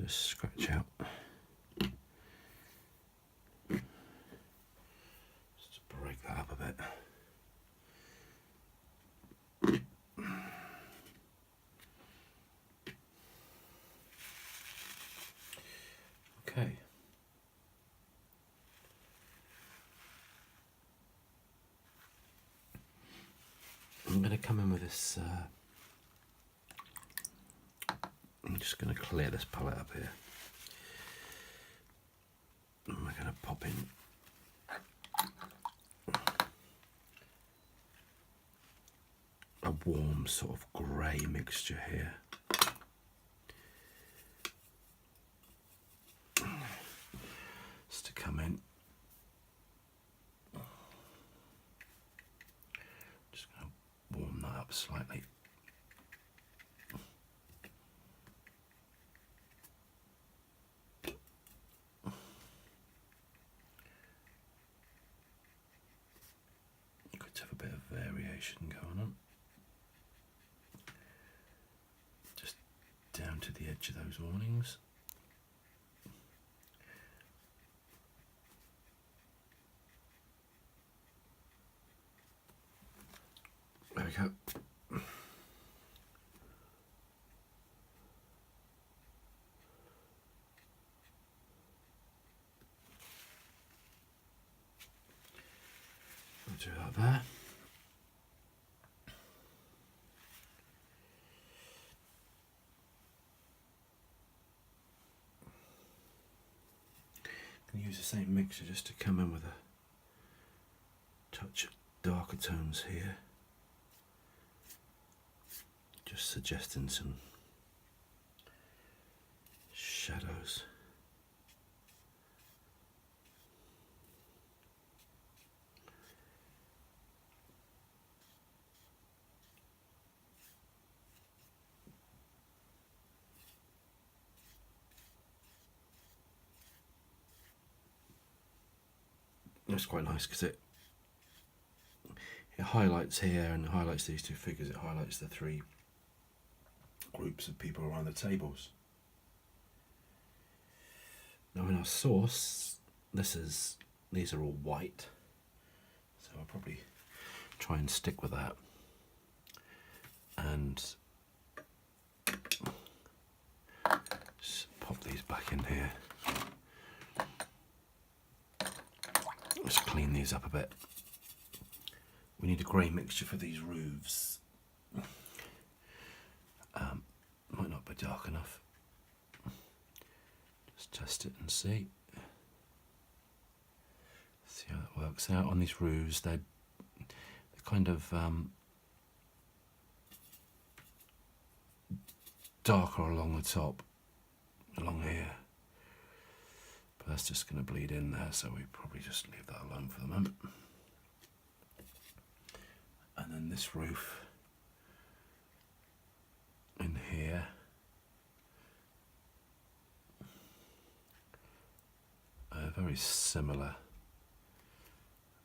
Just scratch out. Just break that up a bit. Okay. I'm going to come in with this, I'm just going to clear this palette up here. And we're going to pop in a warm sort of grey mixture here. Just to come in. Just going to warm that up slightly. Good to have a bit of variation going on. Just down to the edge of those awnings. There we go. I'll do that there. Can use the same mixture just to come in with a touch of darker tones here. Just suggesting some shadows. That's quite nice because it highlights here and it highlights these two figures. It highlights the three groups of people around the tables. Now in our source, these are all white, so I'll probably try and stick with that. And just pop these back in here. Let's clean these up a bit. We need a grey mixture for these roofs. Might not be dark enough. Just test it and see. See how that works out. On these roofs, they're kind of darker along the top, along here. But that's just going to bleed in there, so we probably just leave that alone for the moment. And then this roof in here, very similar,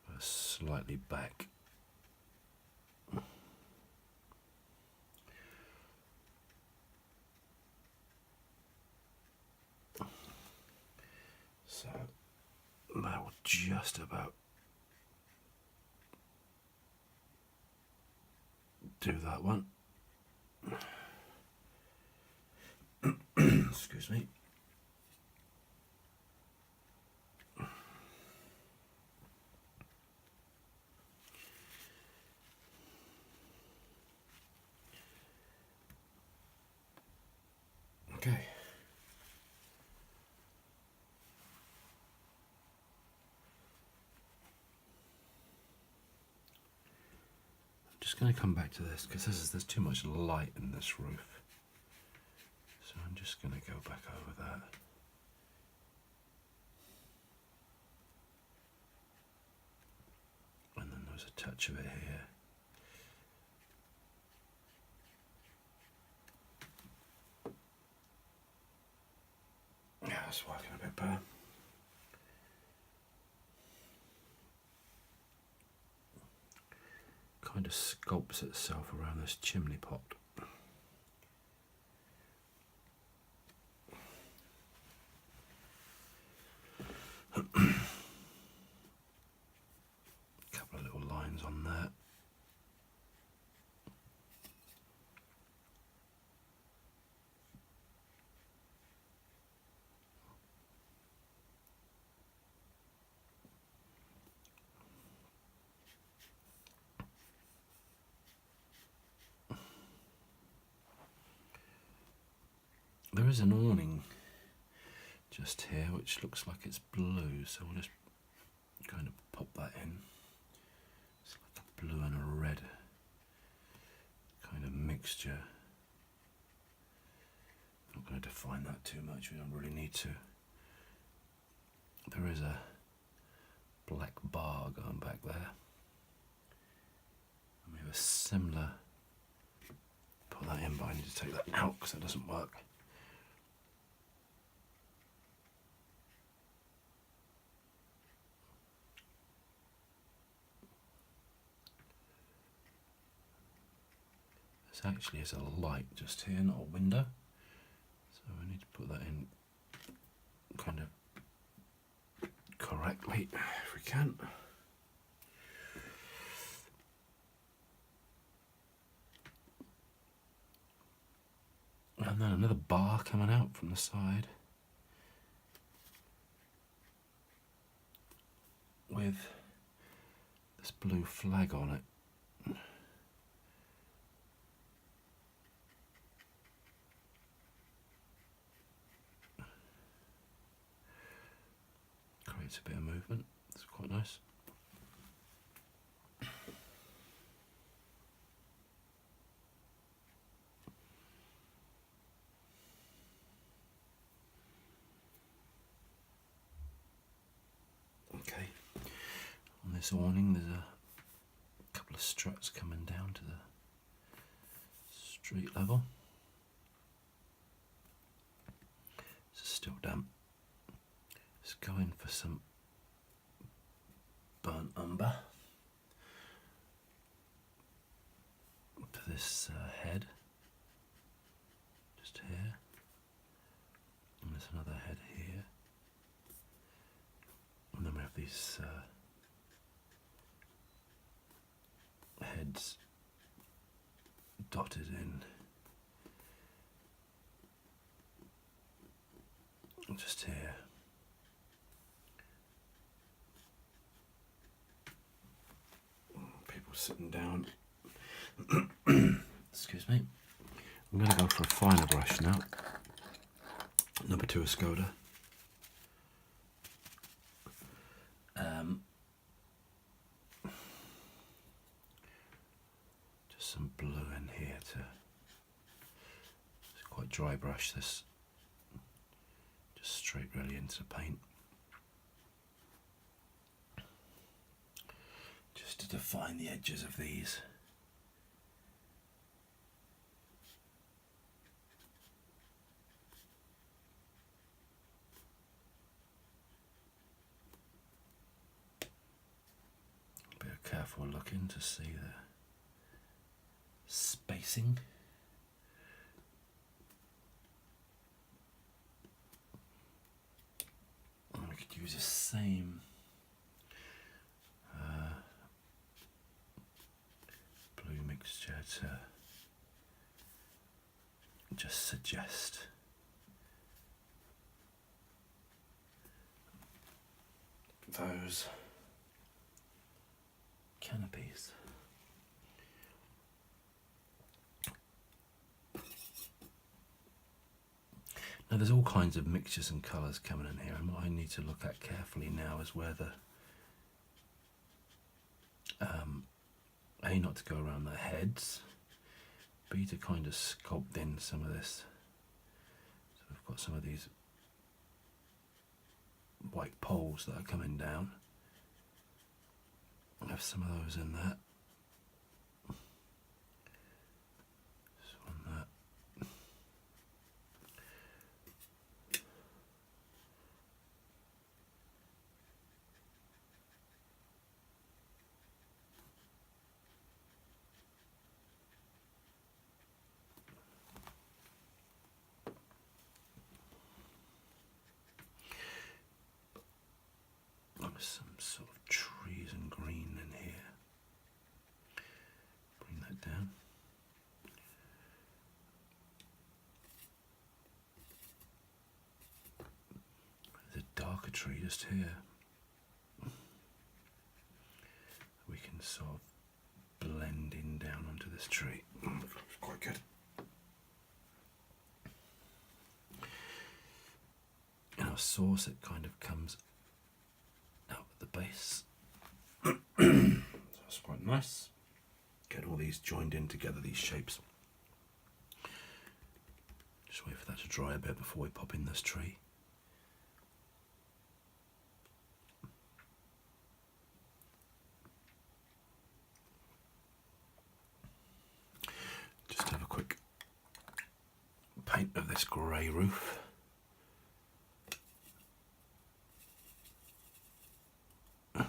but slightly back. So that will just about do that one. Excuse me. Okay. I'm just going to come back to this because there's too much light in this roof. So I'm just going to go back over that. And then there's a touch of it here. Yeah, that's working a bit better. Kind of sculpts itself around this chimney pot. is an awning just here which looks like it's blue, so we'll just kind of pop that in. It's like a blue and a red kind of mixture. I'm not going to define that too much, we don't really need to. There is a black bar going back there. And we have a similar, put that in, but I need to take that out because that doesn't work. This actually is a light just here, not a window. So I need to put that in kind of correctly if we can. And then another bar coming out from the side with this blue flag on it. Creates a bit of movement, it's quite nice. Okay, on this awning there's a couple of struts coming down to the street level. It's still damp. Let's go in for some burnt umber for this head, just here, and there's another head here, and then we have these heads dotted in just here. People sitting down. Excuse me. I'm going to go for a finer brush now. Number 2 Escoda. Just some blue in here to. It's quite dry brush this. Just straight really into the paint. Just to define the edges of these. Be careful looking to see the spacing. And we could use the same blue mixture to just suggest those canopies. Now there's all kinds of mixtures and colours coming in here, and what I need to look at carefully now is whether A, not to go around the heads, B, to kind of sculpt in some of this. So we've got some of these white poles that are coming down. I have some of those in there. This one there. Some sort of trees and green in here. Bring that down. There's a darker tree just here. We can sort of blend in down onto this tree. It's quite good. sauce, it kind of comes out at the base. So that's quite nice. Get all these joined in together, these shapes. Just wait for that to dry a bit before we pop in this tree. Just have a quick paint of this grey roof. It's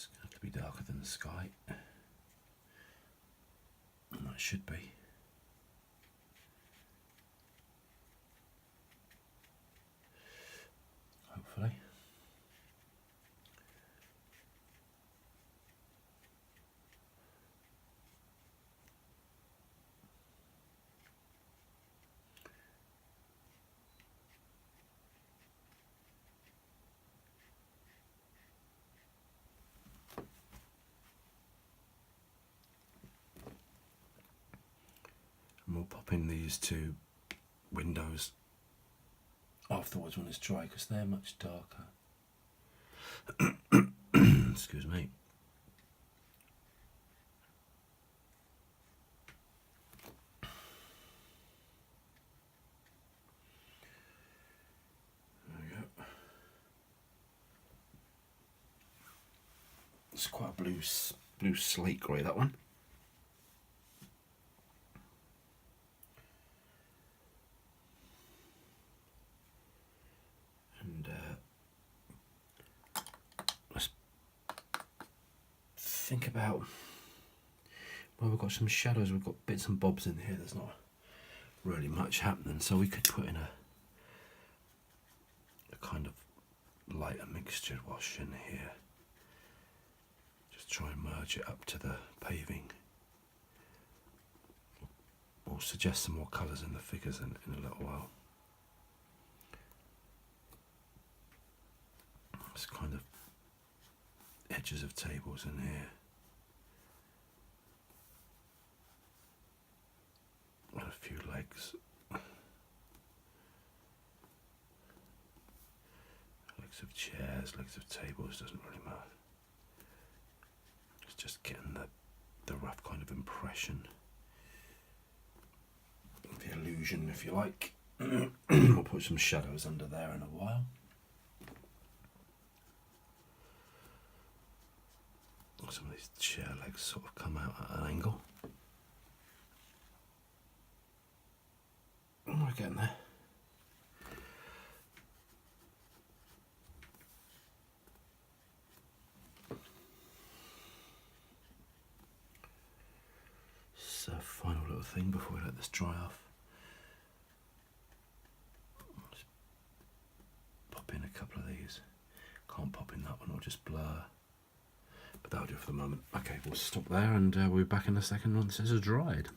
going to have to be darker than the sky. And that should be. Hopefully. And we'll pop in these two windows afterwards when it's dry, because they're much darker. Excuse me. There we go. It's quite a blue slate grey, that one. And let's think about, well, we've got some shadows, we've got bits and bobs in here, there's not really much happening, so we could put in a kind of lighter mixtured wash in here. Just try and merge it up to the paving. We'll suggest some more colours in the figures in a little while. It's kind of edges of tables in here. And a few legs. Legs of chairs, legs of tables, doesn't really matter. It's just getting the rough kind of impression. The illusion, if you like. We'll put some shadows under there in a while. Some of these chair legs sort of come out at an angle. We're getting there. So, final little thing before we let this dry off. Just pop in a couple of these. Can't pop in that one or just blur. But that'll do for the moment. Okay, we'll stop there and we'll be back in a second once this is dried.